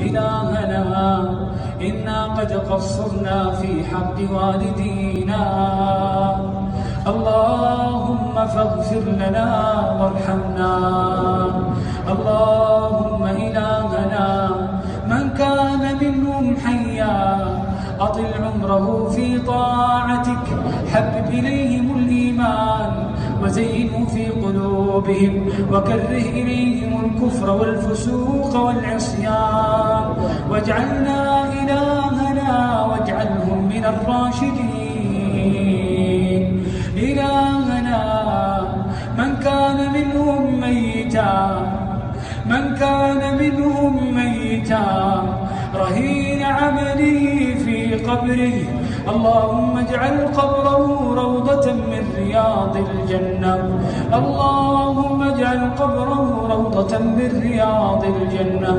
إلهنا إنا قد قصرنا في حق والدينا، اللهم فاغفر لنا وارحمنا. اللهم إلهنا من كان منهم حيا أطل عمره في طاعتك، حبب إليهم الإيمان وزينه في قلوبهم، وكره إليهم الكفر والفسوق والعصيان، واجعلنا إلهنا واجعلهم من الراشدين. إلهنا من كان منهم ميتا رهين عمله في قبره، اللهم اجعل قبره روضة من رياض الجنة. اللهم اجعل قبره روضة من رياض الجنة.